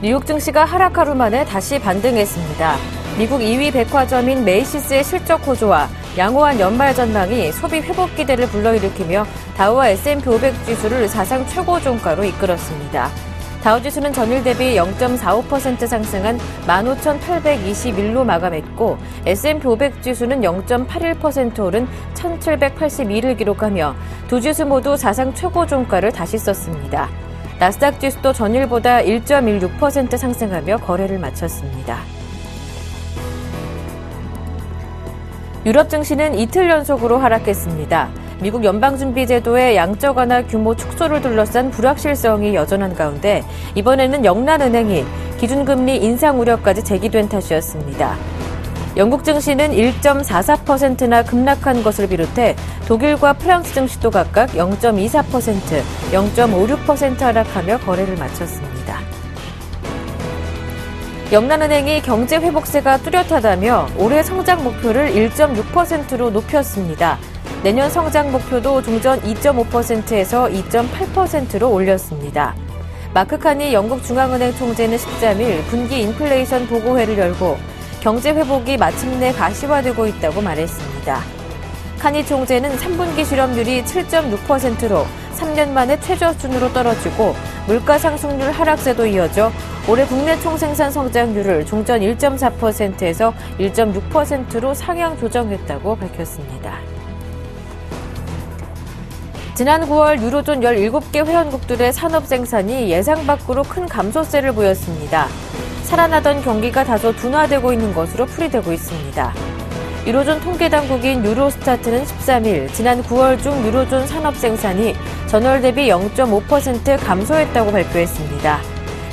뉴욕 증시가 하락 하루 만에 다시 반등했습니다. 미국 2위 백화점인 메이시스의 실적 호조와 양호한 연말 전망이 소비 회복 기대를 불러일으키며 다우와 S&P 500 지수를 사상 최고 종가로 이끌었습니다. 다우 지수는 전일 대비 0.45% 상승한 15,821로 마감했고 S&P 500 지수는 0.81% 오른 1,782를 기록하며 두 지수 모두 사상 최고 종가를 다시 썼습니다. 나스닥 지수도 전일보다 1.16% 상승하며 거래를 마쳤습니다. 유럽 증시는 이틀 연속으로 하락했습니다. 미국 연방준비제도의 양적 완화 규모 축소를 둘러싼 불확실성이 여전한 가운데 이번에는 영란은행이 기준금리 인상 우려까지 제기된 탓이었습니다. 영국 증시는 1.44%나 급락한 것을 비롯해 독일과 프랑스 증시도 각각 0.24%, 0.56% 하락하며 거래를 마쳤습니다. 영란은행이 경제 회복세가 뚜렷하다며 올해 성장 목표를 1.6%로 높였습니다. 내년 성장 목표도 종전 2.5%에서 2.8%로 올렸습니다. 마크 카니 영국 중앙은행 총재는 13일 분기 인플레이션 보고회를 열고 경제 회복이 마침내 가시화되고 있다고 말했습니다. 카니 총재는 3분기 실업률이 7.6%로 3년 만에 최저 수준으로 떨어지고 물가 상승률 하락세도 이어져 올해 국내 총생산 성장률을 종전 1.4%에서 1.6%로 상향 조정했다고 밝혔습니다. 지난 9월 유로존 17개 회원국들의 산업 생산이 예상 밖으로 큰 감소세를 보였습니다. 살아나던 경기가 다소 둔화되고 있는 것으로 풀이되고 있습니다. 유로존 통계당국인 유로스타트는 13일 지난 9월 중 유로존 산업 생산이 전월 대비 0.5% 감소했다고 발표했습니다.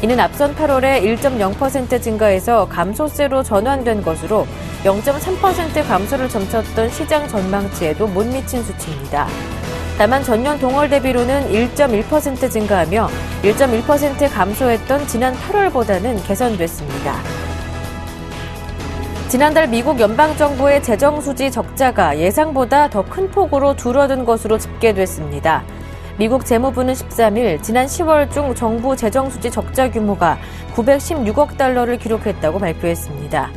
이는 앞선 8월에 1.0% 증가해서 감소세로 전환된 것으로 0.3% 감소를 점쳤던 시장 전망치에도 못 미친 수치입니다. 다만 전년 동월 대비로는 1.1% 증가하며 1.1% 감소했던 지난 8월보다는 개선됐습니다. 지난달 미국 연방정부의 재정수지 적자가 예상보다 더 큰 폭으로 줄어든 것으로 집계됐습니다. 미국 재무부는 13일 지난 10월 중 정부 재정수지 적자 규모가 916억 달러를 기록했다고 발표했습니다.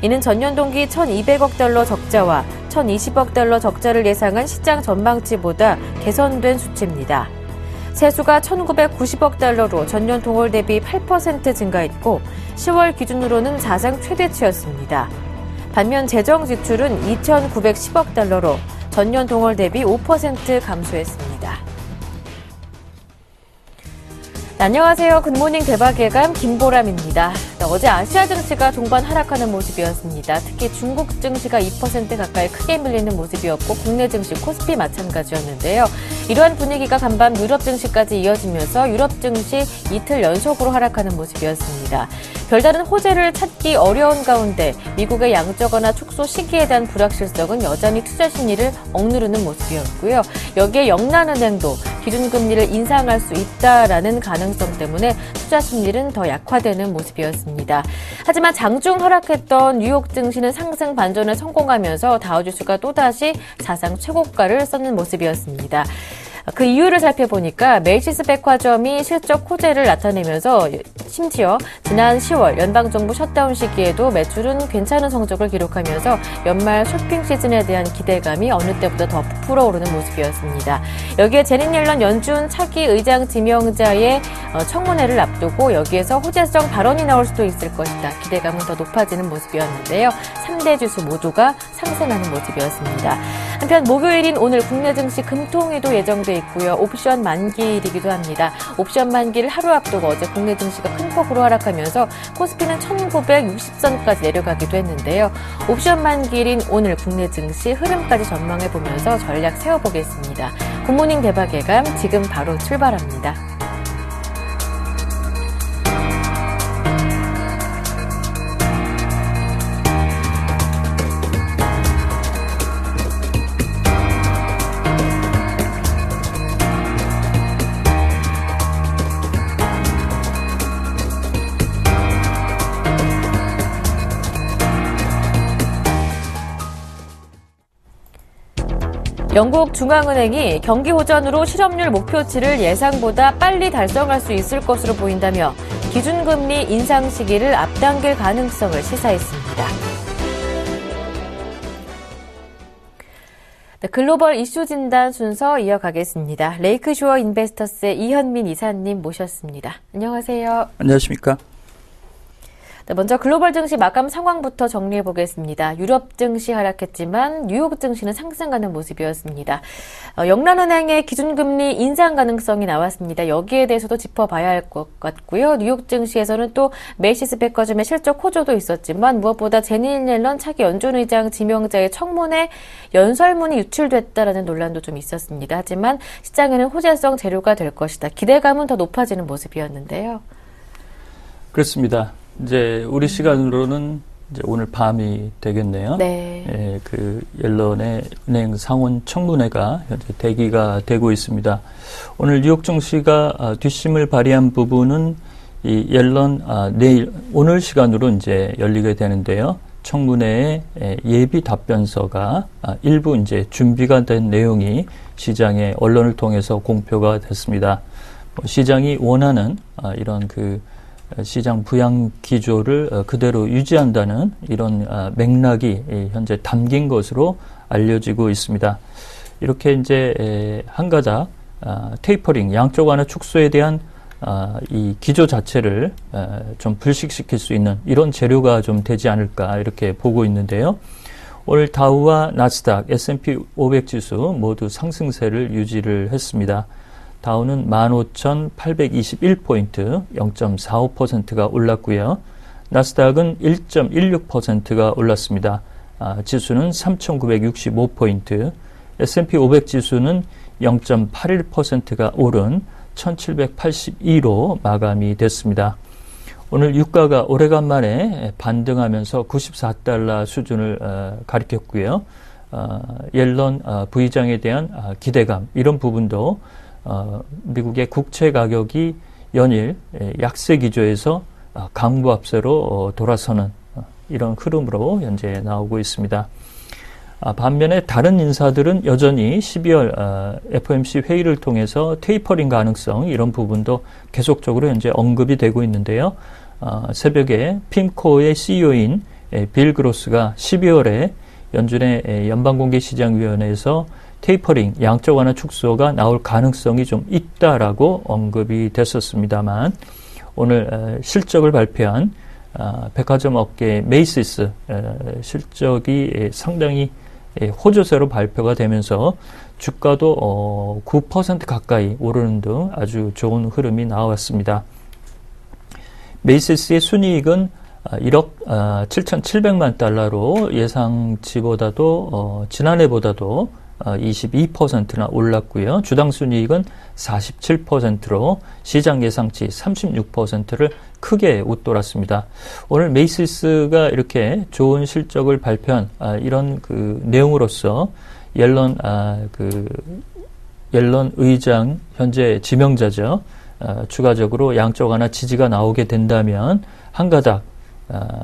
이는 전년 동기 1,200억 달러 적자와 1,020억 달러 적자를 예상한 시장 전망치보다 개선된 수치입니다. 세수가 1,990억 달러로 전년 동월 대비 8% 증가했고 10월 기준으로는 사상 최대치였습니다. 반면 재정 지출은 2,910억 달러로 전년 동월 대비 5% 감소했습니다. 안녕하세요. 굿모닝 대박 예감 김보람입니다. 어제 아시아 증시가 종반 하락하는 모습이었습니다. 특히 중국 증시가 2% 가까이 크게 밀리는 모습이었고 국내 증시 코스피 마찬가지였는데요. 이러한 분위기가 간밤 유럽 증시까지 이어지면서 유럽 증시 이틀 연속으로 하락하는 모습이었습니다. 별다른 호재를 찾기 어려운 가운데 미국의 양적 완화 축소 시기에 대한 불확실성은 여전히 투자 심리를 억누르는 모습이었고요. 여기에 영란은행도 기준금리를 인상할 수 있다라는 가능성 때문에 투자 심리는 더 약화되는 모습이었습니다. 하지만 장중 하락했던 뉴욕 증시는 상승 반전에 성공하면서 다우지수가 또다시 사상 최고가를 썼는 모습이었습니다. 그 이유를 살펴보니까 메이시스 백화점이 실적 호재를 나타내면서 심지어 지난 10월 연방정부 셧다운 시기에도 매출은 괜찮은 성적을 기록하면서 연말 쇼핑 시즌에 대한 기대감이 어느 때보다 더 부풀어 오르는 모습이었습니다. 여기에 제닛 옐런 연준 차기 의장 지명자의 청문회를 앞두고 여기에서 호재성 발언이 나올 수도 있을 것이다. 기대감은 더 높아지는 모습이었는데요. 3대 지수 모두가 상승하는 모습이었습니다. 한편 목요일인 오늘 국내 증시 금통위도 예정돼 있고요. 옵션 만기일이기도 합니다. 옵션 만기를 하루 앞두고 어제 국내 증시가 큰 폭으로 하락하면서 코스피는 1960선까지 내려가기도 했는데요. 옵션 만기일인 오늘 국내 증시 흐름까지 전망해보면서 전략 세워보겠습니다. 굿모닝 대박 예감 지금 바로 출발합니다. 영국 중앙은행이 경기 호전으로 실업률 목표치를 예상보다 빨리 달성할 수 있을 것으로 보인다며 기준금리 인상 시기를 앞당길 가능성을 시사했습니다. 네, 글로벌 이슈 진단 순서 이어가겠습니다. 레이크쇼어 인베스터스의 이현민 이사님 모셨습니다. 안녕하세요. 안녕하십니까? 네, 먼저 글로벌 증시 마감 상황부터 정리해 보겠습니다. 유럽 증시 하락했지만 뉴욕 증시는 상승하는 모습이었습니다. 영란은행의 기준금리 인상 가능성이 나왔습니다. 여기에 대해서도 짚어봐야 할 것 같고요. 뉴욕 증시에서는 또 메이시스 백화점의 실적 호조도 있었지만 무엇보다 제닛 옐런 차기 연준의장 지명자의 청문회 연설문이 유출됐다라는 논란도 좀 있었습니다. 하지만 시장에는 호재성 재료가 될 것이다. 기대감은 더 높아지는 모습이었는데요. 그렇습니다. 이제 우리 시간으로는 이제 오늘 밤이 되겠네요. 네. 예, 그 옐런의 은행 상원 청문회가 현재 대기가 되고 있습니다. 오늘 뉴욕 증시가 뒷심을 발휘한 부분은 이 옐런 내일 오늘 시간으로 이제 열리게 되는데요. 청문회의 예비 답변서가 일부 이제 준비가 된 내용이 시장의 언론을 통해서 공표가 됐습니다. 시장이 원하는 이런 그 시장 부양 기조를 그대로 유지한다는 이런 맥락이 현재 담긴 것으로 알려지고 있습니다. 이렇게 이제 한 가닥 테이퍼링, 양쪽 완화 축소에 대한 이 기조 자체를 좀 불식시킬 수 있는 이런 재료가 좀 되지 않을까 이렇게 보고 있는데요. 오늘 다우와 나스닥, S&P 500 지수 모두 상승세를 유지를 했습니다. 다우는 15,821포인트, 0.45%가 올랐고요. 나스닥은 1.16%가 올랐습니다. 지수는 3,965포인트, S&P 500 지수는 0.81%가 오른 1,782로 마감이 됐습니다. 오늘 유가가 오래간만에 반등하면서 94달러 수준을 가리켰고요. 옐런 부의장에 대한 기대감, 이런 부분도 미국의 국채 가격이 연일 약세 기조에서 강보합세로 돌아서는 이런 흐름으로 현재 나오고 있습니다. 반면에 다른 인사들은 여전히 12월 FOMC 회의를 통해서 테이퍼링 가능성 이런 부분도 계속적으로 현재 언급이 되고 있는데요. 새벽에 핌코의 CEO인 빌 그로스가 12월에 연준의 연방공개시장위원회에서 테이퍼링, 양적 완화 축소가 나올 가능성이 좀 있다라고 언급이 됐었습니다만 오늘 실적을 발표한 백화점 업계의 메이시스 실적이 상당히 호조세로 발표가 되면서 주가도 9% 가까이 오르는 등 아주 좋은 흐름이 나왔습니다. 메이시스의 순이익은 1억 7,700만 달러로 예상치보다도 지난해보다도 22%나 올랐고요. 주당 순이익은 47%로 시장 예상치 36%를 크게 웃돌았습니다. 오늘 메이시스가 이렇게 좋은 실적을 발표한 이런 그 내용으로서 옐런 의장 현재 지명자죠. 추가적으로 양적 완화 지지가 나오게 된다면 한 가닥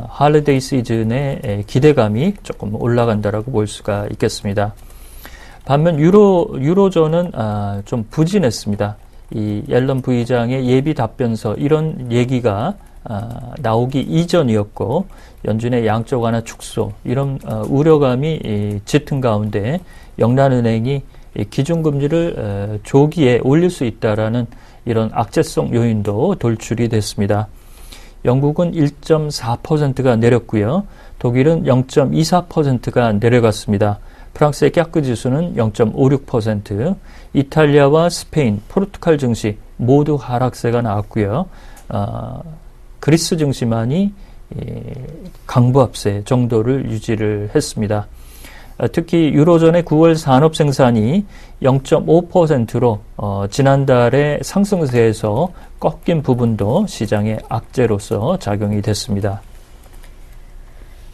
할리데이 시즌의 기대감이 조금 올라간다라고 볼 수가 있겠습니다. 반면 유로존은 좀 부진했습니다. 이 옐런 부의장의 예비 답변서 이런 얘기가 나오기 이전이었고 연준의 양적 완화 축소 이런 우려감이 짙은 가운데 영란은행이 기준금리를 조기에 올릴 수 있다라는 이런 악재성 요인도 돌출이 됐습니다. 영국은 1.4%가 내렸고요. 독일은 0.24%가 내려갔습니다. 프랑스의 깍그 지수는 0.56%, 이탈리아와 스페인, 포르투갈 증시 모두 하락세가 나왔고요. 그리스 증시만이 강보합세 정도를 유지를 했습니다. 특히 유로존의 9월 산업 생산이 0.5%로 지난달에 상승세에서 꺾인 부분도 시장의 악재로서 작용이 됐습니다.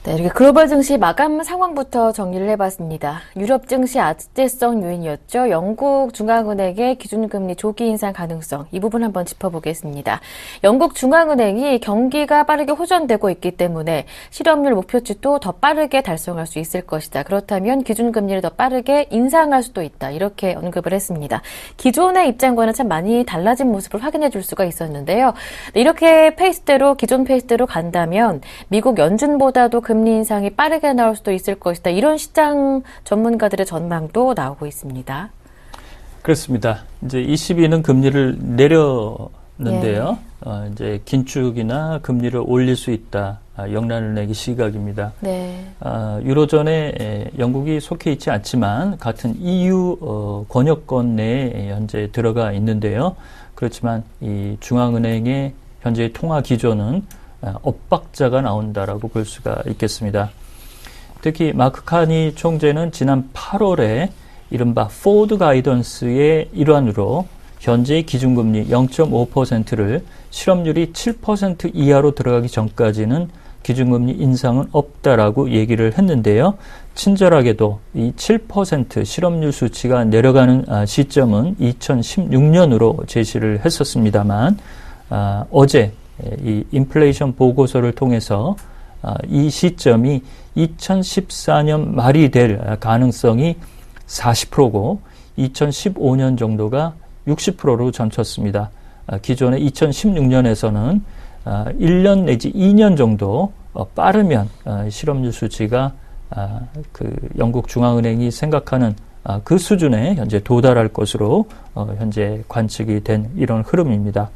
네, 이렇게 글로벌 증시 마감 상황부터 정리를 해봤습니다. 유럽 증시 악재성 요인이었죠. 영국 중앙은행의 기준금리 조기 인상 가능성, 이 부분 한번 짚어보겠습니다. 영국 중앙은행이 경기가 빠르게 호전되고 있기 때문에 실업률 목표치도 더 빠르게 달성할 수 있을 것이다. 그렇다면 기준금리를 더 빠르게 인상할 수도 있다. 이렇게 언급을 했습니다. 기존의 입장과는 참 많이 달라진 모습을 확인해 줄 수가 있었는데요. 이렇게 기존 페이스대로 간다면 미국 연준보다도 금리 인상이 빠르게 나올 수도 있을 것이다. 이런 시장 전문가들의 전망도 나오고 있습니다. 그렇습니다. 이제 ECB는 금리를 내렸는데요. 이제 긴축이나 금리를 올릴 수 있다. 영란은행의 시각입니다. 네. 유로존에 영국이 속해 있지 않지만 같은 EU 권역권 내에 현재 들어가 있는데요. 그렇지만 이 중앙은행의 현재의 통화 기조는 엇박자가 나온다라고 볼 수가 있겠습니다. 특히 마크 카니 총재는 지난 8월에 이른바 포워드 가이던스의 일환으로 현재의 기준금리 0.5%를 실업률이 7% 이하로 들어가기 전까지는 기준금리 인상은 없다라고 얘기를 했는데요. 친절하게도 이 7% 실업률 수치가 내려가는 시점은 2016년으로 제시를 했었습니다만 어제 이 인플레이션 보고서를 통해서 이 시점이 2014년 말이 될 가능성이 40%고 2015년 정도가 60%로 점쳤습니다. 기존의 2016년에서는 1년 내지 2년 정도 빠르면 실업률 수치가 그 영국 중앙은행이 생각하는 그 수준에 현재 도달할 것으로 현재 관측이 된 이런 흐름입니다.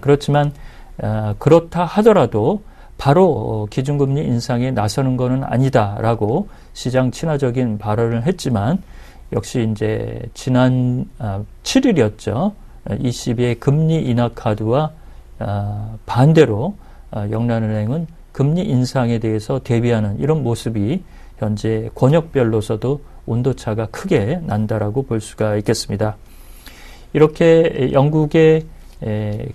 그렇지만 그렇다 하더라도 바로 기준금리 인상에 나서는 것은 아니다라고 시장 친화적인 발언을 했지만 역시 이제 지난 7일이었죠. ECB의 금리 인하 카드와 반대로 영란은행은 금리 인상에 대해서 대비하는 이런 모습이 현재 권역별로서도 온도차가 크게 난다라고 볼 수가 있겠습니다. 이렇게 영국의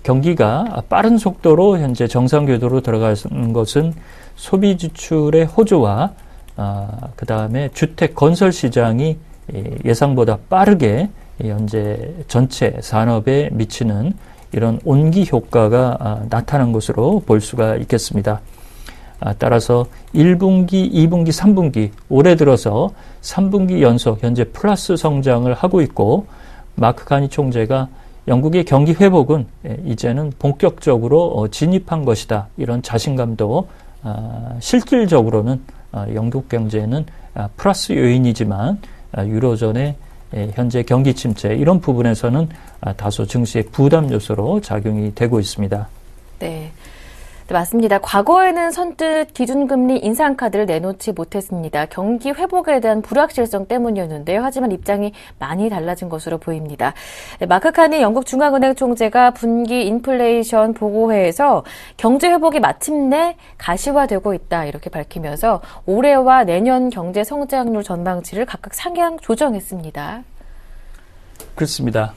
경기가 빠른 속도로 현재 정상 궤도로 들어가는 것은 소비 지출의 호조와 그 다음에 주택 건설 시장이 예상보다 빠르게 현재 전체 산업에 미치는 이런 온기 효과가 나타난 것으로 볼 수가 있겠습니다. 따라서 1분기, 2분기, 3분기 올해 들어서 3분기 연속 현재 플러스 성장을 하고 있고 마크 카니 총재가 영국의 경기 회복은 이제는 본격적으로 진입한 것이다. 이런 자신감도 실질적으로는 영국 경제는 플러스 요인이지만 유로존의 현재 경기 침체 이런 부분에서는 다소 증시의 부담 요소로 작용이 되고 있습니다. 네. 네, 맞습니다. 과거에는 선뜻 기준금리 인상카드를 내놓지 못했습니다. 경기 회복에 대한 불확실성 때문이었는데요. 하지만 입장이 많이 달라진 것으로 보입니다. 네, 마크 카니 영국 중앙은행 총재가 분기 인플레이션 보고회에서 경제 회복이 마침내 가시화되고 있다 이렇게 밝히면서 올해와 내년 경제 성장률 전망치를 각각 상향 조정했습니다. 그렇습니다.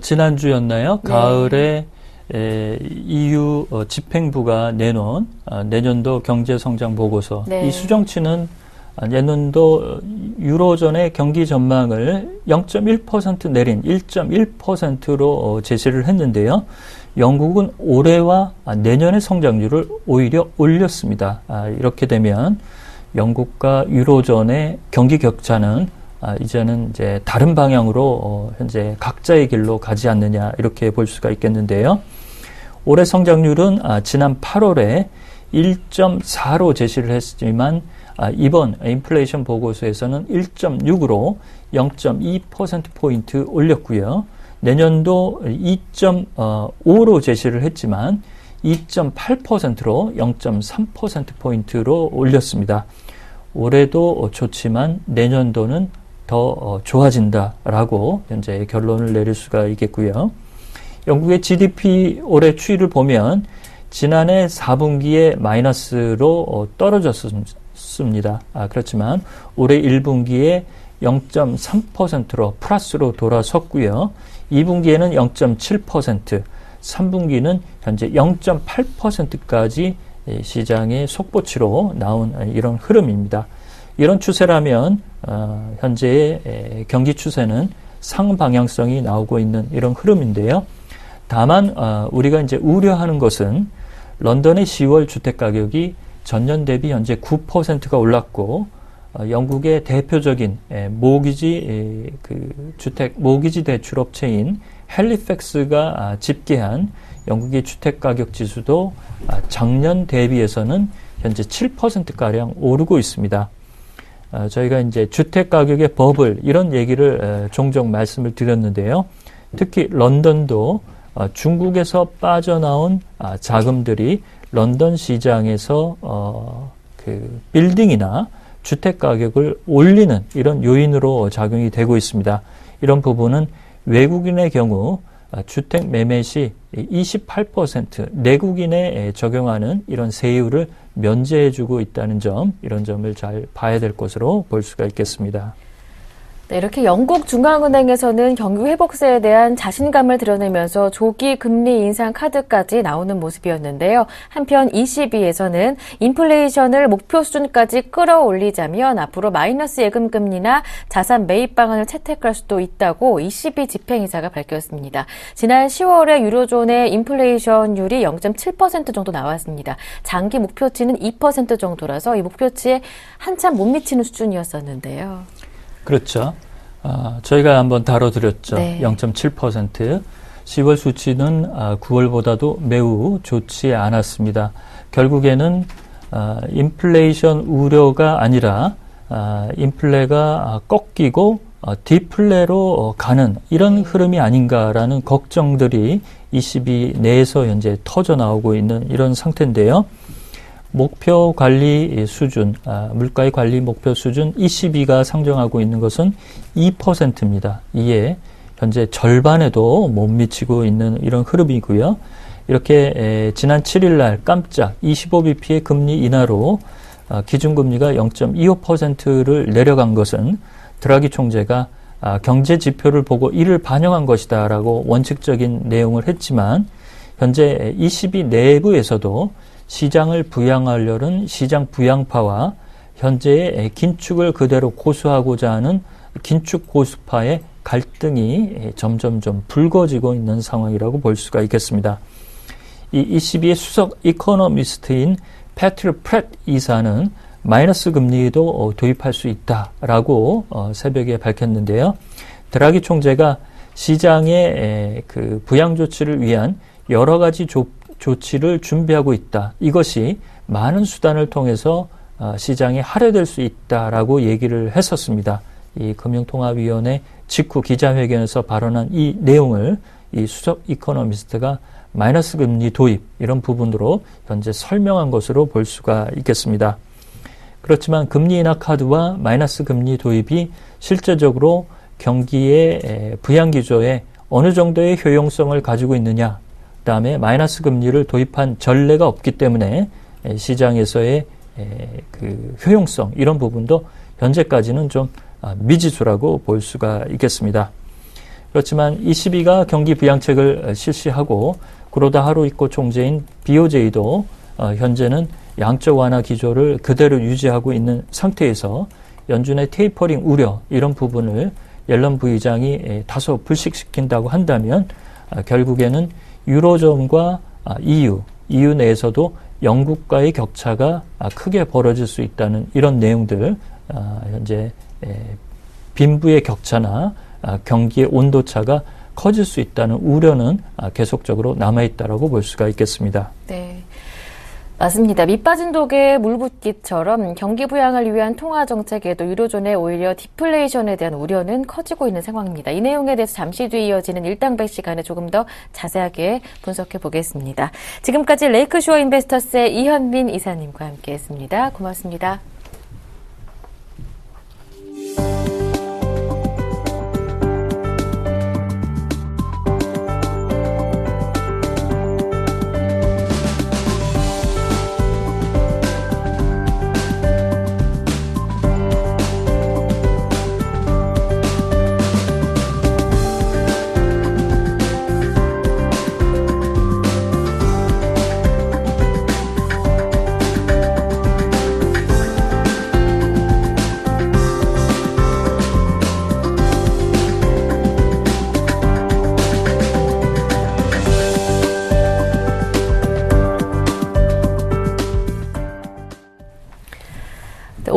지난주였나요? 네. 가을에 EU 집행부가 내놓은 내년도 경제성장 보고서 네. 이 수정치는 내년도 유로존의 경기 전망을 0.1% 내린 1.1%로 제시를 했는데요. 영국은 올해와 내년의 성장률을 오히려 올렸습니다. 이렇게 되면 영국과 유로존의 경기 격차는 이제는 이제 다른 방향으로 현재 각자의 길로 가지 않느냐 이렇게 볼 수가 있겠는데요. 올해 성장률은 지난 8월에 1.4로 제시를 했지만 이번 인플레이션 보고서에서는 1.6으로 0.2%포인트 올렸고요. 내년도 2.5로 제시를 했지만 2.8%로 0.3%포인트로 올렸습니다. 올해도 좋지만 내년도는 더 좋아진다라고 현재 결론을 내릴 수가 있겠고요. 영국의 GDP 올해 추이를 보면 지난해 4분기에 마이너스로 떨어졌습니다. 그렇지만 올해 1분기에 0.3%로 플러스로 돌아섰고요. 2분기에는 0.7%, 3분기는 현재 0.8%까지 시장의 속보치로 나온 이런 흐름입니다. 이런 추세라면 현재의 경기 추세는 상방향성이 나오고 있는 이런 흐름인데요. 다만 우리가 이제 우려하는 것은 런던의 10월 주택 가격이 전년 대비 현재 9%가 올랐고 영국의 대표적인 모기지 주택 모기지 대출업체인 헬리팩스가 집계한 영국의 주택 가격 지수도 작년 대비해서는 현재 7%가량 오르고 있습니다. 저희가 이제 주택 가격의 버블 이런 얘기를 종종 말씀을 드렸는데요. 특히 런던도 중국에서 빠져나온 자금들이 런던 시장에서 빌딩이나 주택 가격을 올리는 이런 요인으로 작용이 되고 있습니다. 이런 부분은 외국인의 경우 주택 매매 시 28% 내국인에 적용하는 이런 세율을 면제해주고 있다는 점, 이런 점을 잘 봐야 될 것으로 볼 수가 있겠습니다. 네, 이렇게 영국 중앙은행에서는 경기 회복세에 대한 자신감을 드러내면서 조기 금리 인상 카드까지 나오는 모습이었는데요. 한편 ECB에서는 인플레이션을 목표 수준까지 끌어올리자면 앞으로 마이너스 예금 금리나 자산 매입 방안을 채택할 수도 있다고 ECB 집행이사가 밝혔습니다. 지난 10월에 유로존의 인플레이션율이 0.7% 정도 나왔습니다. 장기 목표치는 2% 정도라서 이 목표치에 한참 못 미치는 수준이었었는데요. 그렇죠. 저희가 한번 다뤄드렸죠. 네. 0.7%. 10월 수치는 9월보다도 매우 좋지 않았습니다. 결국에는 인플레이션 우려가 아니라 인플레가 꺾이고 디플레로 가는 이런 흐름이 아닌가라는 걱정들이 ECB 내에서 현재 터져나오고 있는 이런 상태인데요. 목표 관리 수준, 물가의 관리 목표 수준 ECB가 상정하고 있는 것은 2%입니다. 이에 현재 절반에도 못 미치고 있는 이런 흐름이고요. 이렇게 지난 7일 날 깜짝 25bp의 금리 인하로 기준금리가 0.25%를 내려간 것은 드라기 총재가 경제 지표를 보고 이를 반영한 것이다라고 원칙적인 내용을 했지만 현재 ECB 내부에서도 시장을 부양하려는 시장 부양파와 현재의 긴축을 그대로 고수하고자 하는 긴축 고수파의 갈등이 점점 좀 불거지고 있는 상황이라고 볼 수가 있겠습니다. 이 ECB의 수석 이코노미스트인 패트릭 프렛 이사는 마이너스 금리도 도입할 수 있다라고 새벽에 밝혔는데요. 드라기 총재가 시장의 그 부양 조치를 위한 여러 가지 조치를 준비하고 있다. 이것이 많은 수단을 통해서 시장에 할애될 수 있다라고 얘기를 했었습니다. 이 금융통화위원회 직후 기자회견에서 발언한 이 내용을 이 수석 이코노미스트가 마이너스 금리 도입 이런 부분으로 현재 설명한 것으로 볼 수가 있겠습니다. 그렇지만 금리 인하 카드와 마이너스 금리 도입이 실제적으로 경기의 부양 기조에 어느 정도의 효용성을 가지고 있느냐, 그다음에 마이너스 금리를 도입한 전례가 없기 때문에 시장에서의 그 효용성 이런 부분도 현재까지는 좀 미지수라고 볼 수가 있겠습니다. 그렇지만 ECB가 경기 부양책을 실시하고 구로다 하루이코 총재인 BOJ도 현재는 양적 완화 기조를 그대로 유지하고 있는 상태에서 연준의 테이퍼링 우려 이런 부분을 옐런 부의장이 다소 불식시킨다고 한다면 결국에는 유로존과 EU 내에서도 영국과의 격차가 크게 벌어질 수 있다는 이런 내용들, 현재 빈부의 격차나 경기의 온도차가 커질 수 있다는 우려는 계속적으로 남아있다라고 볼 수가 있겠습니다. 네. 맞습니다. 밑빠진 독에 물 붓기처럼 경기 부양을 위한 통화 정책에도 유로존의 오히려 디플레이션에 대한 우려는 커지고 있는 상황입니다. 이 내용에 대해서 잠시 뒤에 이어지는 일당백 시간에 조금 더 자세하게 분석해 보겠습니다. 지금까지 레이크쇼어 인베스터스의 이현민 이사님과 함께했습니다. 고맙습니다.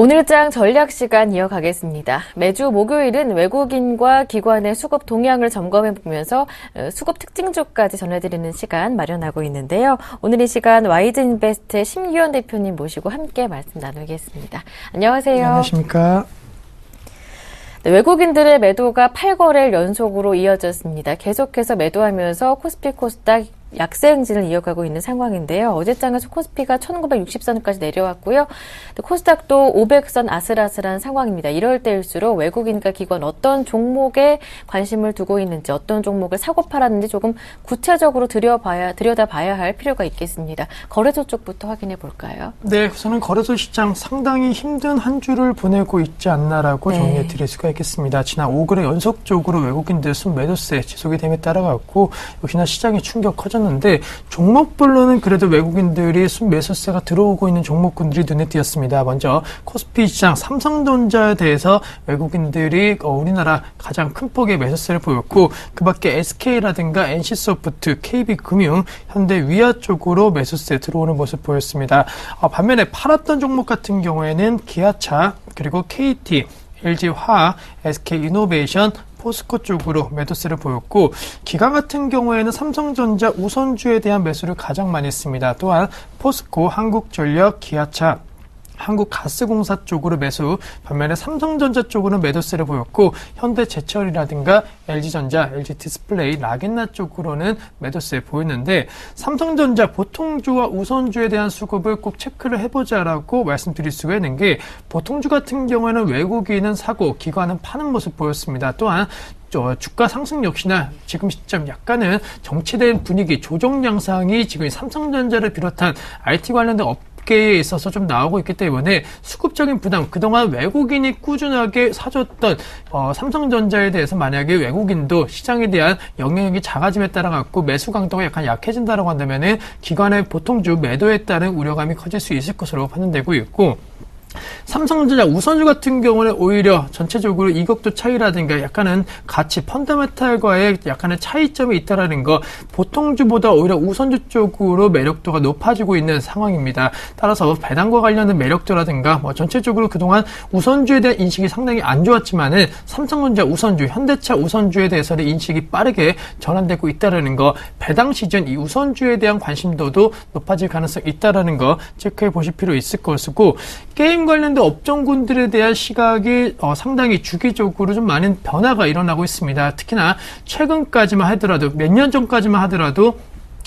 오늘장 전략 시간 이어가겠습니다. 매주 목요일은 외국인과 기관의 수급 동향을 점검해보면서 수급 특징주까지 전해드리는 시간 마련하고 있는데요. 오늘 이 시간 와이즈인베스트의 심기현 대표님 모시고 함께 말씀 나누겠습니다. 안녕하세요. 네, 안녕하십니까. 네, 외국인들의 매도가 8거래일 연속으로 이어졌습니다. 계속해서 매도하면서 코스피 코스닥 약세 행진을 이어가고 있는 상황인데요. 어제장에서 코스피가 1960선까지 내려왔고요. 코스닥도 500선 아슬아슬한 상황입니다. 이럴 때일수록 외국인과 기관 어떤 종목에 관심을 두고 있는지, 어떤 종목을 사고 팔았는지 조금 구체적으로 들여다봐야 할 필요가 있겠습니다. 거래소 쪽부터 확인해 볼까요? 네, 우선은 거래소 시장 상당히 힘든 한 주를 보내고 있지 않나라고 정리해 드릴 수가 있겠습니다. 지난 5거래 연속적으로 외국인들 순매도세 지속이 됨에 따라갔고 역시나 시장의 충격 커졌는데 종목별로는 그래도 외국인들이 순매수세가 들어오고 있는 종목군들이 눈에 띄었습니다. 먼저 코스피 시장 삼성전자에 대해서 외국인들이 우리나라 가장 큰 폭의 매수세를 보였고 그 밖에 SK라든가 NC소프트, KB금융, 현대위아 쪽으로 매수세 들어오는 모습 보였습니다. 반면에 팔았던 종목 같은 경우에는 기아차, 그리고 KT, LG화학, SK이노베이션, 포스코 쪽으로 매도세를 보였고 기관 같은 경우에는 삼성전자 우선주에 대한 매수를 가장 많이 했습니다. 또한 포스코, 한국전력, 기아차, 한국가스공사 쪽으로 매수, 반면에 삼성전자 쪽으로는 매도세를 보였고 현대제철이라든가 LG전자, LG디스플레이, 라겐나 쪽으로는 매도세 보였는데 삼성전자 보통주와 우선주에 대한 수급을 꼭 체크를 해보자라고 말씀드릴 수가 있는 게 보통주 같은 경우에는 외국인은 사고 기관은 파는 모습 보였습니다. 또한 주가 상승 역시나 지금 시점 약간은 정체된 분위기, 조정 양상이 지금 삼성전자를 비롯한 IT 관련된 업계에 있어서 좀 나오고 있기 때문에 수급적인 부담, 그동안 외국인이 꾸준하게 사줬던 삼성전자에 대해서 만약에 외국인도 시장에 대한 영향력이 작아짐에 따라 갖고 매수 강도가 약간 약해진다라고 한다면은 기관의 보통주 매도에 따른 우려감이 커질 수 있을 것으로 판단되고 있고 삼성전자 우선주 같은 경우는 오히려 전체적으로 이격도 차이라든가 약간은 가치 펀더멘탈과의 약간의 차이점이 있다라는 거, 보통주보다 오히려 우선주 쪽으로 매력도가 높아지고 있는 상황입니다. 따라서 배당과 관련된 매력도라든가 전체적으로 그동안 우선주에 대한 인식이 상당히 안 좋았지만은 삼성전자 우선주, 현대차 우선주에 대해서는 인식이 빠르게 전환되고 있다라는 거, 배당 시즌 이 우선주에 대한 관심도도 높아질 가능성이 있다라는 거 체크해 보실 필요 있을 것이고, 게임 관련된 업종군들에 대한 시각이 상당히 주기적으로 좀 많은 변화가 일어나고 있습니다. 특히나 최근까지만 하더라도, 몇 년 전까지만 하더라도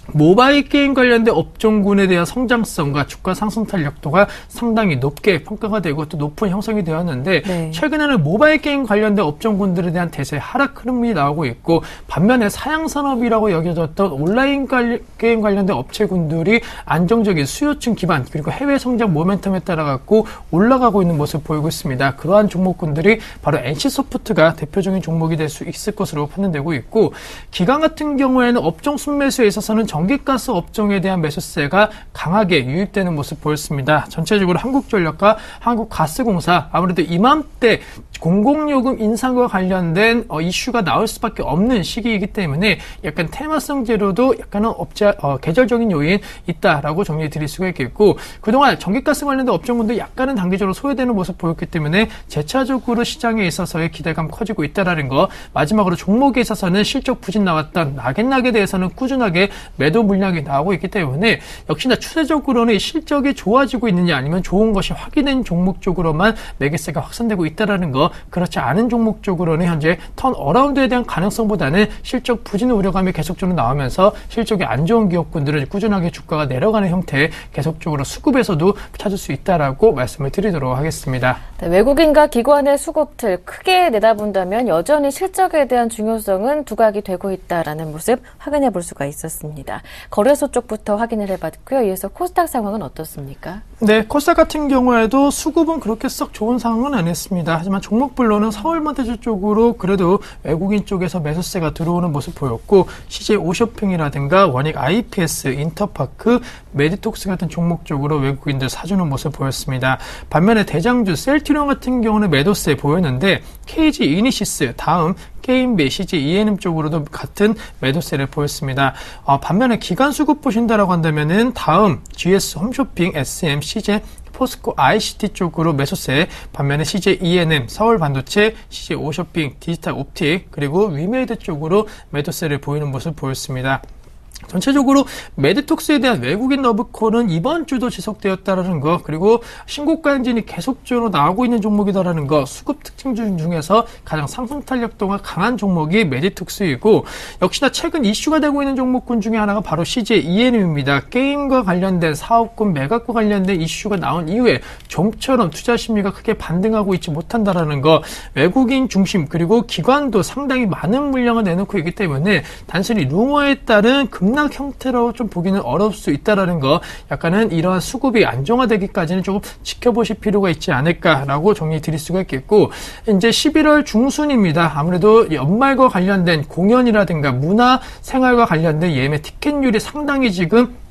모바일 게임 관련된 업종군에 대한 성장성과 주가 상승 탄력도가 상당히 높게 평가가 되고 또 높은 형성이 되었는데 최근에는 모바일 게임 관련된 업종군들에 대한 대세 하락 흐름이 나오고 있고, 반면에 사양산업이라고 여겨졌던 온라인 게임 관련된 업체군들이 안정적인 수요층 기반 그리고 해외 성장 모멘텀에 따라 갖고 올라가고 있는 모습을 보이고 있습니다. 그러한 종목군들이 바로 NC소프트가 대표적인 종목이 될 수 있을 것으로 판단되고 있고, 기관 같은 경우에는 업종 순매수에 있어서는 전기가스 업종에 대한 매수세가 강하게 유입되는 모습 보였습니다. 전체적으로 한국전력과 한국가스공사, 아무래도 이맘때 공공요금 인상과 관련된 이슈가 나올 수밖에 없는 시기이기 때문에 약간 테마성 재료도 약간은 계절적인 요인 있다라고 정리해 드릴 수가 있겠고, 그동안 전기가스 관련된 업종군도 약간은 단기적으로 소외되는 모습 보였기 때문에 재차적으로 시장에 있어서의 기대감 커지고 있다라는 거, 마지막으로 종목에 있어서는 실적 부진 나왔던 나겐락에 대해서는 꾸준하게 매도 물량이 나오고 있기 때문에 역시나 추세적으로는 실적이 좋아지고 있느냐 아니면 좋은 것이 확인된 종목 쪽으로만 매개세가 확산되고 있다라는 거, 그렇지 않은 종목 쪽으로는 현재 턴어라운드에 대한 가능성보다는 실적 부진 우려감이 계속적으로 나오면서 실적이 안 좋은 기업군들은 꾸준하게 주가가 내려가는 형태의 계속적으로 수급에서도 찾을 수 있다라고 말씀을 드리도록 하겠습니다. 네, 외국인과 기관의 수급틀 크게 내다본다면 여전히 실적에 대한 중요성은 두각이 되고 있다라는 모습 확인해 볼 수가 있었습니다. 거래소 쪽부터 확인을 해봤고요. 이어서 코스닥 상황은 어떻습니까? 네, 코스닥 같은 경우에도 수급은 그렇게 썩 좋은 상황은 아니었습니다. 하지만 종목별로는 서울마대주 쪽으로 그래도 외국인 쪽에서 매수세가 들어오는 모습 보였고, CJ 오쇼핑이라든가 원익 IPS, 인터파크, 메디톡스 같은 종목 쪽으로 외국인들 사주는 모습 보였습니다. 반면에 대장주 셀트리온 같은 경우는 매도세 보였는데 KG 이니시스, 다음 게임비, CJ ENM 쪽으로도 같은 매도세를 보였습니다. 반면에 기관 수급 보신다라고 한다면은 다음 GS 홈쇼핑, SM, CJ 포스코 ICT 쪽으로 매수세, 반면에 CJ ENM, 서울 반도체, CJ 오쇼핑, 디지털 옵틱, 그리고 위메이드 쪽으로 매도세를 보이는 모습을 보였습니다. 전체적으로 메디톡스에 대한 외국인 러브콜은 이번 주도 지속되었다라는 거, 그리고 신고가 행진이 계속적으로 나오고 있는 종목이다라는 거, 수급 특징 중에서 가장 상승 탄력도가 강한 종목이 메디톡스이고, 역시나 최근 이슈가 되고 있는 종목군 중에 하나가 바로 CJ ENM입니다. 게임과 관련된 사업군 매각과 관련된 이슈가 나온 이후에 좀처럼 투자 심리가 크게 반등하고 있지 못한다라는 거, 외국인 중심 그리고 기관도 상당히 많은 물량을 내놓고 있기 때문에 단순히 루머에 따른 급락 형태로 좀 보기는 어려울 수 있다라는 거, 약간은 이러한 수급이 안정화되기까지는 조금 지켜보실 필요가 있지 않을까라고 정리 드릴 수가 있겠고, 이제 11월 중순입니다. 아무래도 연말과 관련된 공연이라든가 문화 생활과 관련된 예매 티켓률이 상당히 지금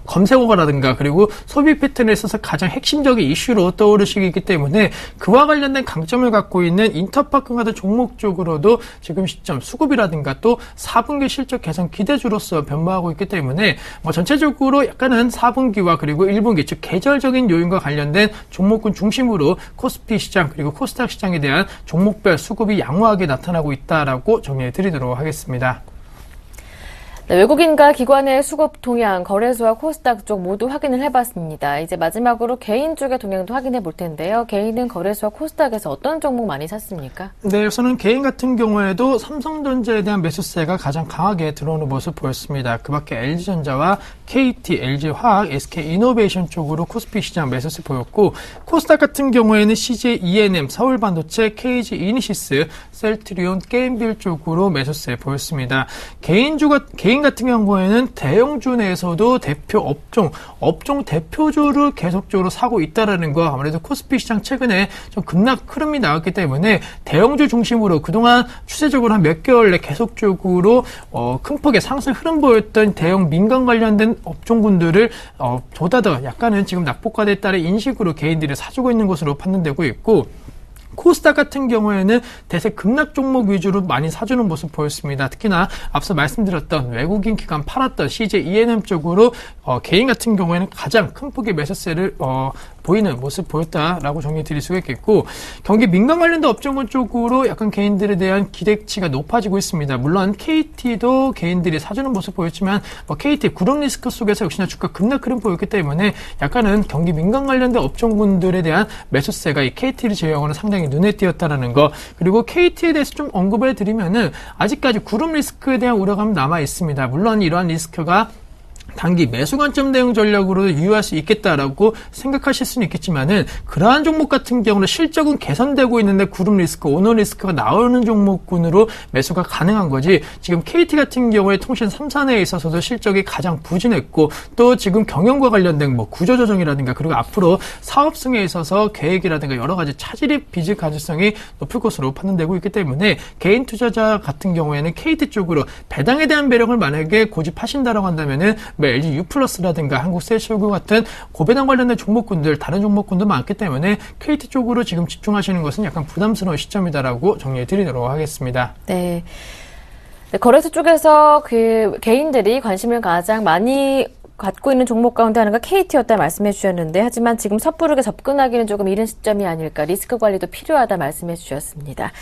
검색어라든가 그리고 소비 패턴에 있어서 가장 핵심적인 이슈로 떠오를 시기이기 때문에 그와 관련된 강점을 갖고 있는 인터파크 같은 종목 쪽으로도 지금 시점 수급이라든가 또 4분기 실적 개선 기대주로서 변모하고 있기 때문에 전체적으로 약간은 4분기와 그리고 1분기 즉 계절적인 요인과 관련된 종목군 중심으로 코스피 시장 그리고 코스닥 시장에 대한 종목별 수급이 양호하게 나타나고 있다라고 정리해 드리도록 하겠습니다. 네, 외국인과 기관의 수급 동향, 거래소와 코스닥 쪽 모두 확인을 해봤습니다. 이제 마지막으로 개인 쪽의 동향도 확인해 볼 텐데요. 개인은 거래소와 코스닥에서 어떤 종목 많이 샀습니까? 네, 우선은 개인 같은 경우에도 삼성전자에 대한 매수세가 가장 강하게 들어오는 모습 보였습니다. 그 밖에 LG전자와 KT, LG화학, SK이노베이션 쪽으로 코스피 시장 매수세 보였고, 코스닥 같은 경우에는 CJ ENM, 서울반도체, KG 이니시스, 셀트리온, 게임빌 쪽으로 매수세 보였습니다. 개인 같은 경우에는 대형주 내에서도 대표 업종 대표주를 계속적으로 사고 있다라는 거, 아무래도 코스피 시장 최근에 좀 급락 흐름이 나왔기 때문에 대형주 중심으로 그동안 추세적으로 한 몇 개월 내 계속적으로 큰 폭의 상승 흐름 보였던 대형 민간 관련된 업종군들을 보다 더 약간은 지금 낙폭과대에 따른 인식으로 개인들이 사주고 있는 것으로 판단되고 있고, 코스닥 같은 경우에는 대세 급락 종목 위주로 많이 사주는 모습 보였습니다. 특히나 앞서 말씀드렸던 외국인 기관 팔았던 CJ ENM 쪽으로 개인 같은 경우에는 가장 큰 폭의 매수세를 보이는 모습 보였다라고 정리 드릴 수가 있겠고, 경기 민간 관련된 업종군 쪽으로 약간 개인들에 대한 기대치가 높아지고 있습니다. 물론 KT도 개인들이 사주는 모습 보였지만 KT 구름 리스크 속에서 역시나 주가 급락 흐름 보였기 때문에 약간은 경기 민간 관련된 업종군들에 대한 매수세가 이 KT를 제외하고는 상당히 눈에 띄었다라는 거, 그리고 KT에 대해서 좀 언급을 해드리면은 아직까지 구름 리스크에 대한 우려감이 남아 있습니다. 물론 이러한 리스크가 단기 매수 관점 대응 전략으로 유효할 수 있겠다라고 생각하실 수는 있겠지만은, 그러한 종목 같은 경우는 실적은 개선되고 있는데 구름 리스크, 오너 리스크가 나오는 종목군으로 매수가 가능한 거지, 지금 KT 같은 경우에 통신 3사내에 있어서도 실적이 가장 부진했고, 또 지금 경영과 관련된 구조조정이라든가 그리고 앞으로 사업승에 있어서 계획이라든가 여러 가지 차질이 빚을 가능성이 높을 것으로 판단되고 있기 때문에 개인 투자자 같은 경우에는 KT 쪽으로 배당에 대한 매력을 만약에 고집하신다라고 한다면은 LG U+라든가 한국셀시오그 같은 고배당 관련된 종목군들, 다른 종목군도 많기 때문에 KT 쪽으로 지금 집중하시는 것은 약간 부담스러운 시점이다라고 정리해 드리도록 하겠습니다. 네. 거래소 쪽에서 개인들이 관심을 가장 많이 갖고 있는 종목 가운데 하나가 KT였다 말씀해 주셨는데, 하지만 지금 섣부르게 접근하기는 조금 이른 시점이 아닐까, 리스크 관리도 필요하다 말씀해 주셨습니다.